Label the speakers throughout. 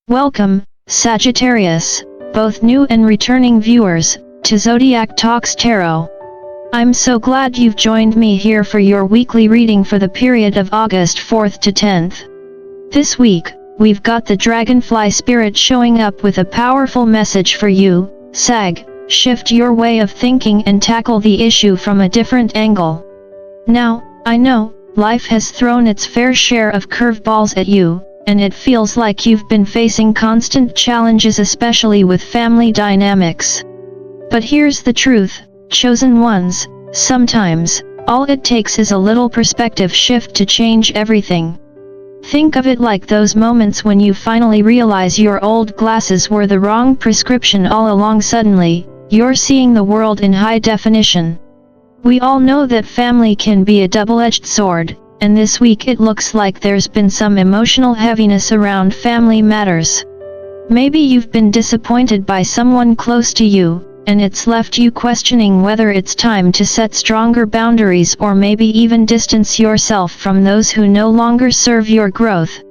Speaker 1: Welcome, Sagittarius, both new and returning viewers, to Zodiac Talks Tarot. I'm so glad you've joined me here for your weekly reading for the period of August 4th to 10th. This week, we've got the Dragonfly Spirit showing up with a powerful message for you, Sag. Shift your way of thinking and tackle the issue from a different angle. Now, I know, life has thrown its fair share of curveballs at you, and it feels like you've been facing constant challenges, especially with family dynamics. But here's the truth, chosen ones, sometimes, all it takes is a little perspective shift to change everything. Think of it like those moments when you finally realize your old glasses were the wrong prescription all along. Suddenly, you're seeing the world in high definition. We all know that family can be a double-edged sword, and this week it looks like there's been some emotional heaviness around family matters. Maybe you've been disappointed by someone close to you, and it's left you questioning whether it's time to set stronger boundaries or maybe even distance yourself from those who no longer serve your growth.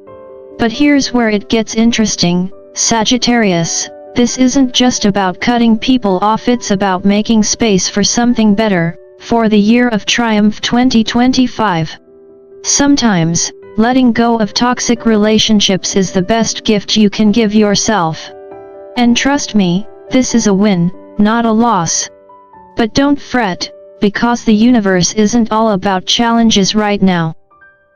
Speaker 1: But here's where it gets interesting, Sagittarius. This isn't just about cutting people off, it's about making space for something better, for the year of triumph 2025. Sometimes, letting go of toxic relationships is the best gift you can give yourself. And trust me, this is a win, not a loss. But don't fret, because the universe isn't all about challenges right now.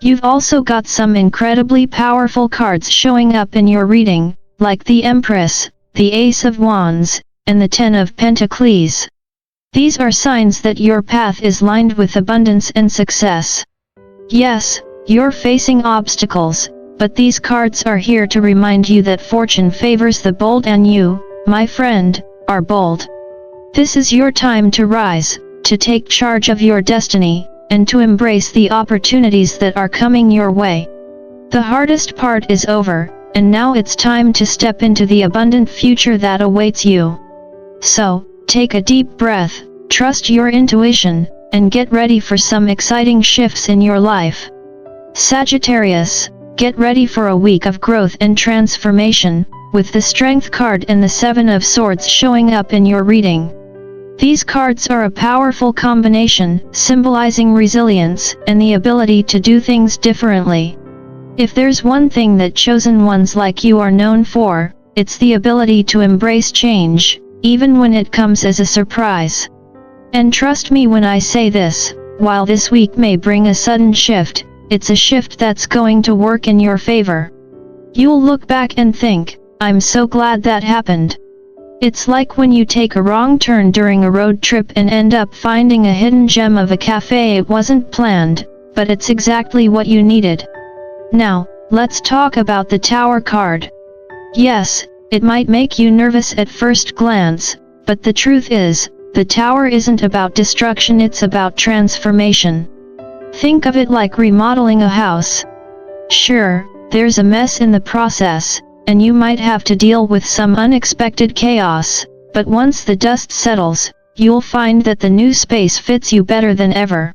Speaker 1: You've also got some incredibly powerful cards showing up in your reading, like the Empress, the Ace of Wands, and the Ten of Pentacles. These are signs that your path is lined with abundance and success. Yes, you're facing obstacles, but these cards are here to remind you that fortune favors the bold, and you, my friend, are bold. This is your time to rise, to take charge of your destiny, and to embrace the opportunities that are coming your way. The hardest part is over, and now it's time to step into the abundant future that awaits you. So, take a deep breath, trust your intuition, and get ready for some exciting shifts in your life. Sagittarius, get ready for a week of growth and transformation, with the Strength card and the Seven of Swords showing up in your reading. These cards are a powerful combination, symbolizing resilience and the ability to do things differently. If there's one thing that chosen ones like you are known for, it's the ability to embrace change, even when it comes as a surprise. And trust me when I say this, while this week may bring a sudden shift, it's a shift that's going to work in your favor. You'll look back and think, I'm so glad that happened. It's like when you take a wrong turn during a road trip and end up finding a hidden gem of a cafe. It wasn't planned, but it's exactly what you needed. Now, let's talk about the Tower card. Yes, it might make you nervous at first glance, but the truth is, the Tower isn't about destruction, it's about transformation. Think of it like remodeling a house. Sure, there's a mess in the process, and you might have to deal with some unexpected chaos, but once the dust settles, you'll find that the new space fits you better than ever.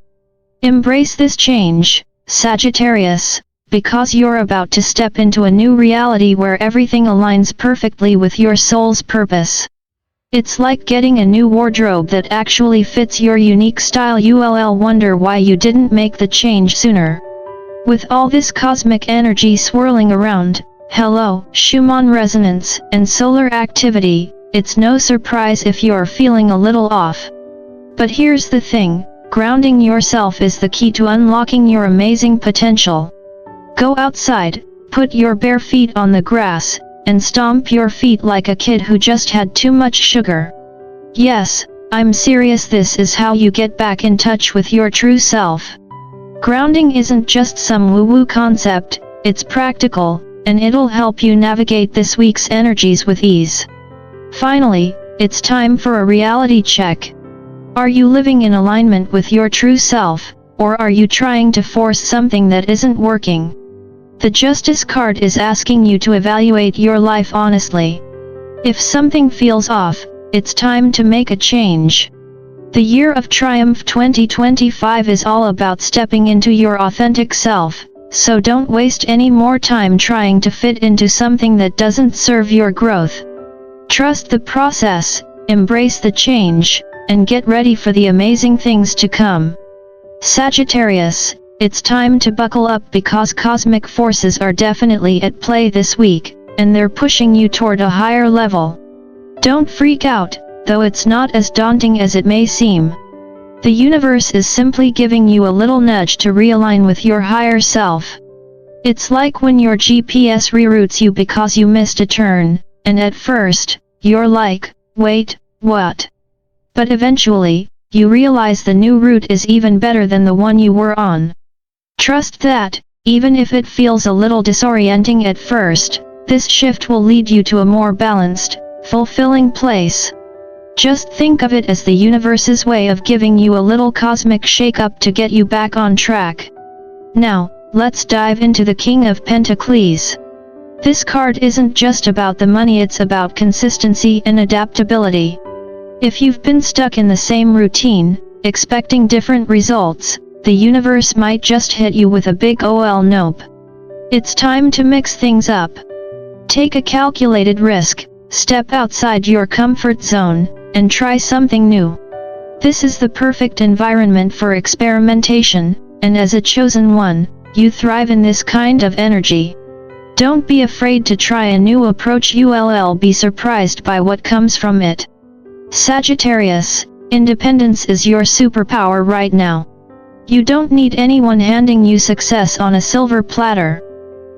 Speaker 1: Embrace this change, Sagittarius, because you're about to step into a new reality where everything aligns perfectly with your soul's purpose. It's like getting a new wardrobe that actually fits your unique style. You'll wonder why you didn't make the change sooner. With all this cosmic energy swirling around, hello, Schumann resonance, and solar activity, it's no surprise if you're feeling a little off. But here's the thing, grounding yourself is the key to unlocking your amazing potential. Go outside, put your bare feet on the grass, and stomp your feet like a kid who just had too much sugar. Yes, I'm serious, this is how you get back in touch with your true self. Grounding isn't just some woo-woo concept, it's practical, and it'll help you navigate this week's energies with ease. Finally, it's time for a reality check. Are you living in alignment with your true self, or are you trying to force something that isn't working? The Justice card is asking you to evaluate your life honestly. If something feels off, it's time to make a change. The year of triumph 2025 is all about stepping into your authentic self, so don't waste any more time trying to fit into something that doesn't serve your growth. Trust the process, embrace the change, and get ready for the amazing things to come. Sagittarius, it's time to buckle up because cosmic forces are definitely at play this week, and they're pushing you toward a higher level. Don't freak out, though it's not as daunting as it may seem. The universe is simply giving you a little nudge to realign with your higher self. It's like when your GPS reroutes you because you missed a turn, and at first, you're like, wait, what? But eventually, you realize the new route is even better than the one you were on. Trust that, even if it feels a little disorienting at first, this shift will lead you to a more balanced, fulfilling place. Just think of it as the universe's way of giving you a little cosmic shake-up to get you back on track. Now, let's dive into the King of Pentacles. This card isn't just about the money, it's about consistency and adaptability. If you've been stuck in the same routine, expecting different results, the universe might just hit you with a big "oh nope." It's time to mix things up. Take a calculated risk, step outside your comfort zone, and try something new. This is the perfect environment for experimentation, and as a chosen one, you thrive in this kind of energy. Don't be afraid to try a new approach, you'll be surprised by what comes from it. Sagittarius, independence is your superpower right now. You don't need anyone handing you success on a silver platter.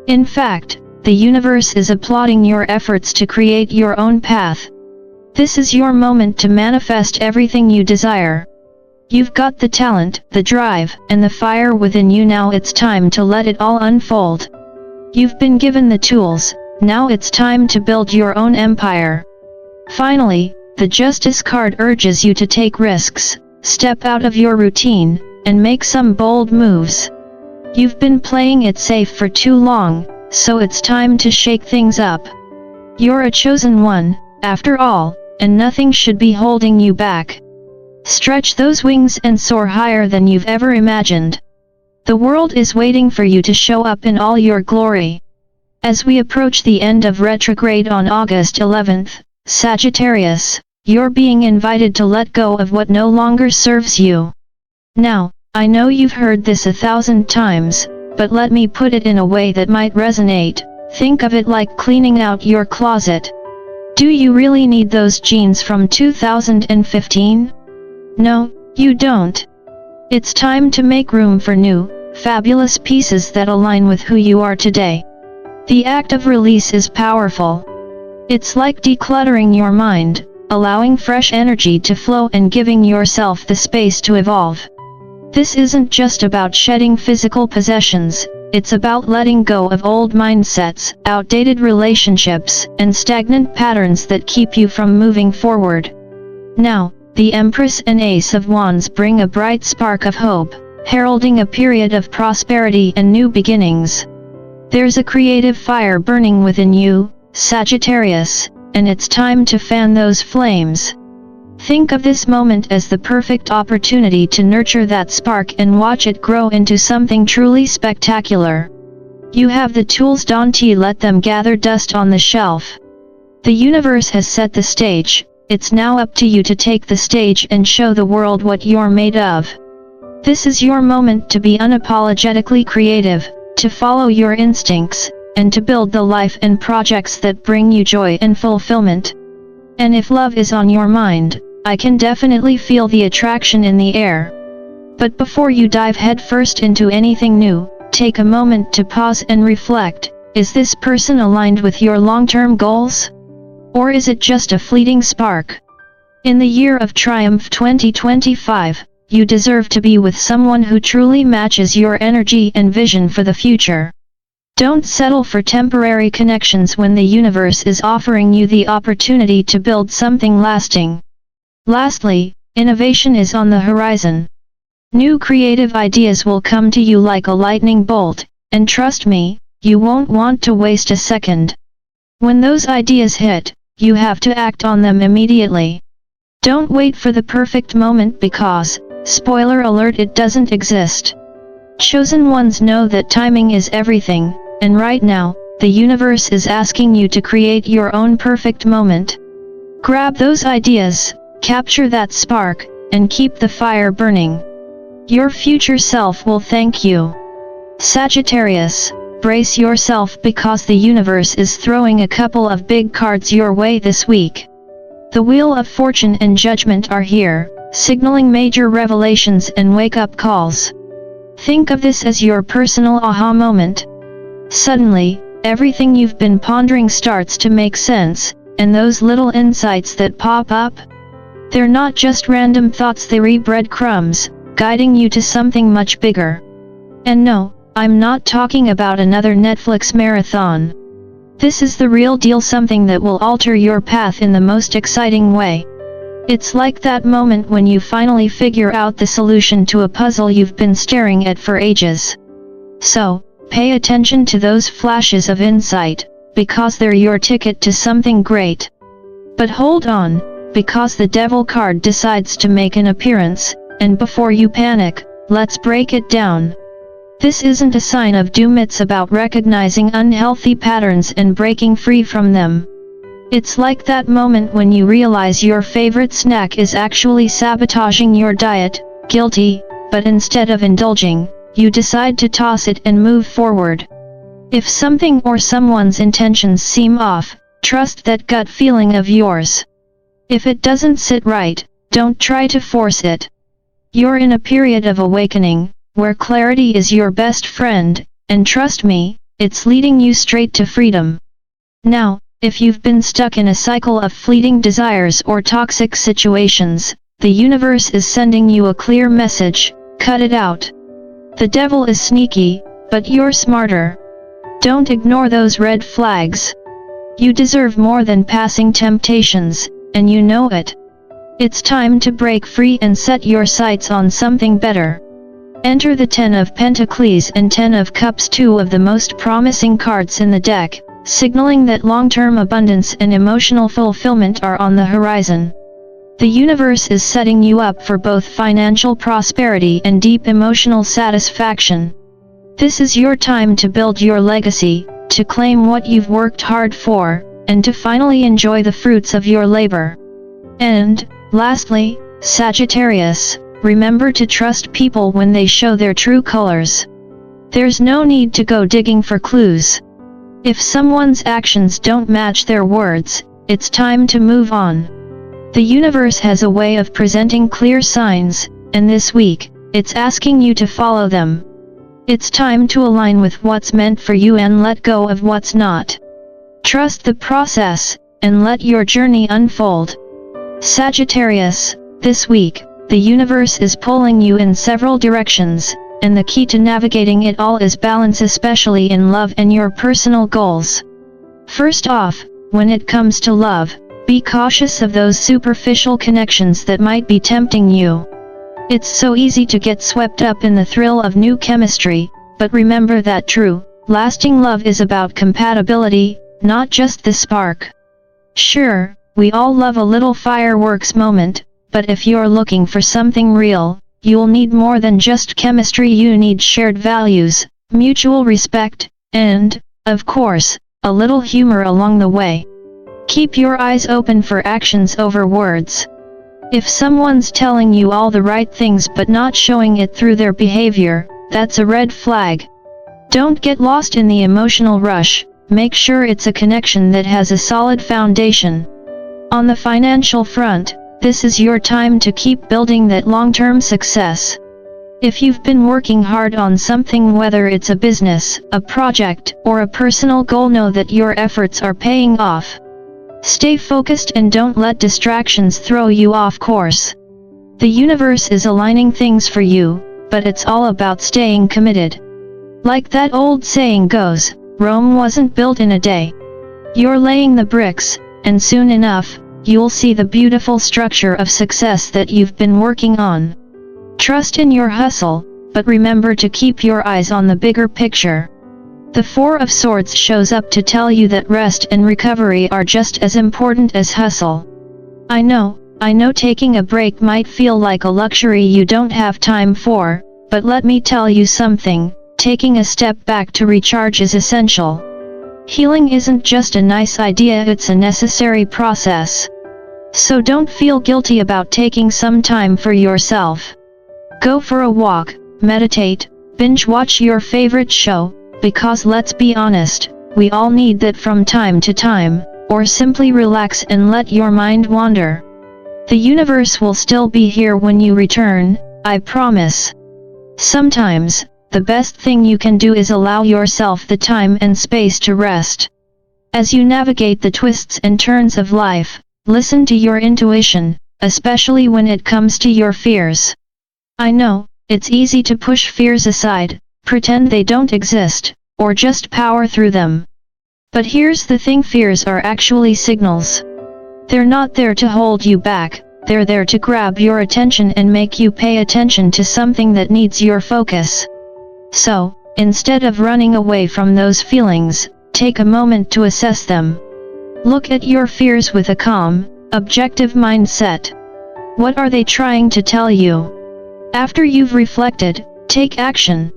Speaker 1: In fact, the universe is applauding your efforts to create your own path. This is your moment to manifest everything you desire. You've got the talent, the drive, and the fire within you. Now it's time to let it all unfold. You've been given the tools, now it's time to build your own empire. Finally, the Justice card urges you to take risks, step out of your routine, and make some bold moves. You've been playing it safe for too long, so it's time to shake things up. You're a chosen one, after all, and nothing should be holding you back. Stretch those wings and soar higher than you've ever imagined. The world is waiting for you to show up in all your glory. As we approach the end of retrograde on August 11th, Sagittarius, you're being invited to let go of what no longer serves you. Now, I know you've heard this 1,000 times, but let me put it in a way that might resonate. Think of it like cleaning out your closet. Do you really need those jeans from 2015? No, you don't. It's time to make room for new, fabulous pieces that align with who you are today. The act of release is powerful. It's like decluttering your mind, allowing fresh energy to flow and giving yourself the space to evolve. This isn't just about shedding physical possessions, it's about letting go of old mindsets, outdated relationships, and stagnant patterns that keep you from moving forward. Now, the Empress and Ace of Wands bring a bright spark of hope, heralding a period of prosperity and new beginnings. There's a creative fire burning within you, Sagittarius, and it's time to fan those flames. Think of this moment as the perfect opportunity to nurture that spark and watch it grow into something truly spectacular. You have the tools, don't let them gather dust on the shelf. The universe has set the stage, it's now up to you to take the stage and show the world what you're made of. This is your moment to be unapologetically creative, to follow your instincts, and to build the life and projects that bring you joy and fulfillment. And if love is on your mind, I can definitely feel the attraction in the air. But before you dive headfirst into anything new, take a moment to pause and reflect. Is this person aligned with your long-term goals? Or is it just a fleeting spark? In the year of triumph 2025, you deserve to be with someone who truly matches your energy and vision for the future. Don't settle for temporary connections when the universe is offering you the opportunity to build something lasting. Lastly, innovation is on the horizon. New creative ideas will come to you like a lightning bolt, and trust me, you won't want to waste a second. When those ideas hit, you have to act on them immediately. Don't wait for the perfect moment because, spoiler alert, it doesn't exist. Chosen ones know that timing is everything, and right now, the universe is asking you to create your own perfect moment. Grab those ideas, capture that spark, and keep the fire burning. Your future self will thank you. Sagittarius, brace yourself because the universe is throwing a couple of big cards your way this week. The Wheel of Fortune and Judgment are here, signaling major revelations and wake-up calls. Think of this as your personal aha moment. Suddenly, everything you've been pondering starts to make sense, and those little insights that pop up? They're not just random thoughts, they're breadcrumbs, guiding you to something much bigger. And no, I'm not talking about another Netflix marathon. This is the real deal, something that will alter your path in the most exciting way. It's like that moment when you finally figure out the solution to a puzzle you've been staring at for ages. So, pay attention to those flashes of insight, because they're your ticket to something great. But hold on, because the Devil card decides to make an appearance, and before you panic, let's break it down. This isn't a sign of doom, it's about recognizing unhealthy patterns and breaking free from them. It's like that moment when you realize your favorite snack is actually sabotaging your diet, guilty, but instead of indulging, you decide to toss it and move forward. If something or someone's intentions seem off, trust that gut feeling of yours. If it doesn't sit right, don't try to force it. You're in a period of awakening, where clarity is your best friend, and trust me, it's leading you straight to freedom. Now, if you've been stuck in a cycle of fleeting desires or toxic situations, the universe is sending you a clear message: cut it out. The devil is sneaky, but you're smarter. Don't ignore those red flags. You deserve more than passing temptations, and you know it. It's time to break free and set your sights on something better. Enter the 10 of Pentacles and 10 of Cups, two of the most promising cards in the deck, signaling that long-term abundance and emotional fulfillment are on the horizon. The universe is setting you up for both financial prosperity and deep emotional satisfaction. This is your time to build your legacy, to claim what you've worked hard for, and to finally enjoy the fruits of your labor. And, lastly, Sagittarius, remember to trust people when they show their true colors. There's no need to go digging for clues. If someone's actions don't match their words, it's time to move on. The universe has a way of presenting clear signs, and this week, it's asking you to follow them. It's time to align with what's meant for you and let go of what's not. Trust the process, and let your journey unfold. Sagittarius, this week, the universe is pulling you in several directions, and the key to navigating it all is balance, especially in love and your personal goals. First off, when it comes to love, be cautious of those superficial connections that might be tempting you. It's so easy to get swept up in the thrill of new chemistry, but remember that true, lasting love is about compatibility, not just the spark. Sure, we all love a little fireworks moment, but if you're looking for something real, you'll need more than just chemistry. You need shared values, mutual respect, and, of course, a little humor along the way. Keep your eyes open for actions over words. If someone's telling you all the right things but not showing it through their behavior, that's a red flag. Don't get lost in the emotional rush, make sure it's a connection that has a solid foundation. On the financial front, this is your time to keep building that long-term success. If you've been working hard on something, whether it's a business, a project, or a personal goal, know that your efforts are paying off. Stay focused and don't let distractions throw you off course. The universe is aligning things for you, but it's all about staying committed. Like that old saying goes, Rome wasn't built in a day. You're laying the bricks, and soon enough, you'll see the beautiful structure of success that you've been working on. Trust in your hustle, but remember to keep your eyes on the bigger picture. The Four of Swords shows up to tell you that rest and recovery are just as important as hustle. I know taking a break might feel like a luxury you don't have time for, But let me tell you something, taking a step back to recharge is essential. Healing isn't just a nice idea, it's a necessary process. So don't feel guilty about taking some time for yourself. Go for a walk, meditate, binge watch your favorite show, because let's be honest, we all need that from time to time, or simply relax and let your mind wander. The universe will still be here when you return, I promise. Sometimes, the best thing you can do is allow yourself the time and space to rest. As you navigate the twists and turns of life, listen to your intuition, especially when it comes to your fears. I know, it's easy to push fears aside, pretend they don't exist, or just power through them. But here's the thing, fears are actually signals. They're not there to hold you back, they're there to grab your attention and make you pay attention to something that needs your focus. So, instead of running away from those feelings, take a moment to assess them. Look at your fears with a calm, objective mindset. What are they trying to tell you? After you've reflected, take action.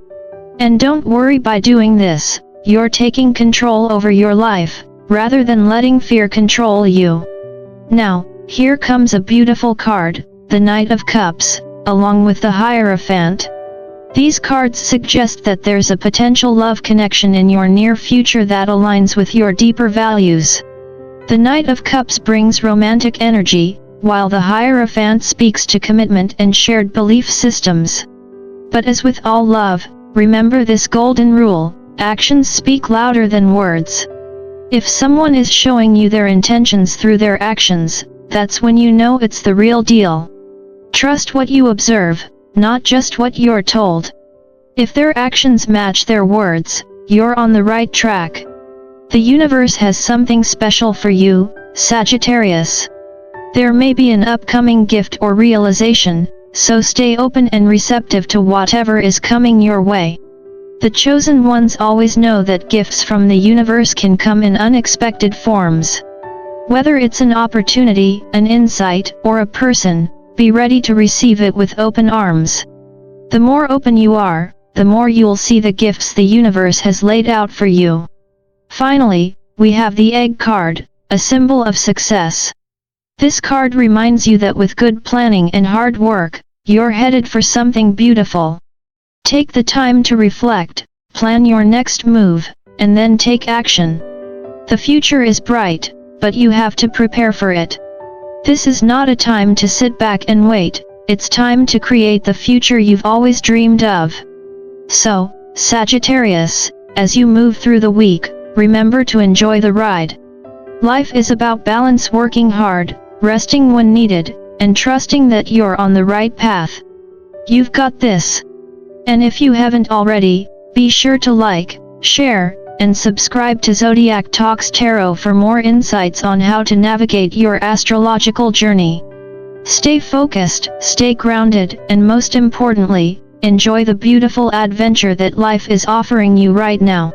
Speaker 1: And don't worry, by doing this, you're taking control over your life, rather than letting fear control you. Now, here comes a beautiful card, the Knight of Cups, along with the Hierophant. These cards suggest that there's a potential love connection in your near future that aligns with your deeper values. The Knight of Cups brings romantic energy, while the Hierophant speaks to commitment and shared belief systems. But as with all love, remember this golden rule: actions speak louder than words. If someone is showing you their intentions through their actions, that's when you know it's the real deal. Trust what you observe, not just what you're told. If their actions match their words, you're on the right track. The universe has something special for you, Sagittarius. There may be an upcoming gift or realization, so stay open and receptive to whatever is coming your way. The chosen ones always know that gifts from the universe can come in unexpected forms. Whether it's an opportunity, an insight, or a person, be ready to receive it with open arms. The more open you are, the more you'll see the gifts the universe has laid out for you. Finally, we have the Egg card, a symbol of success. This card reminds you that with good planning and hard work, you're headed for something beautiful. Take the time to reflect, plan your next move, and then take action. The future is bright, but you have to prepare for it. This is not a time to sit back and wait, it's time to create the future you've always dreamed of. So, Sagittarius, as you move through the week, remember to enjoy the ride. Life is about balance, working hard, resting when needed, and trusting that you're on the right path. You've got this. And if you haven't already, be sure to like, share, and subscribe to Zodiac Talks Tarot for more insights on how to navigate your astrological journey. Stay focused, stay grounded, and most importantly, enjoy the beautiful adventure that life is offering you right now.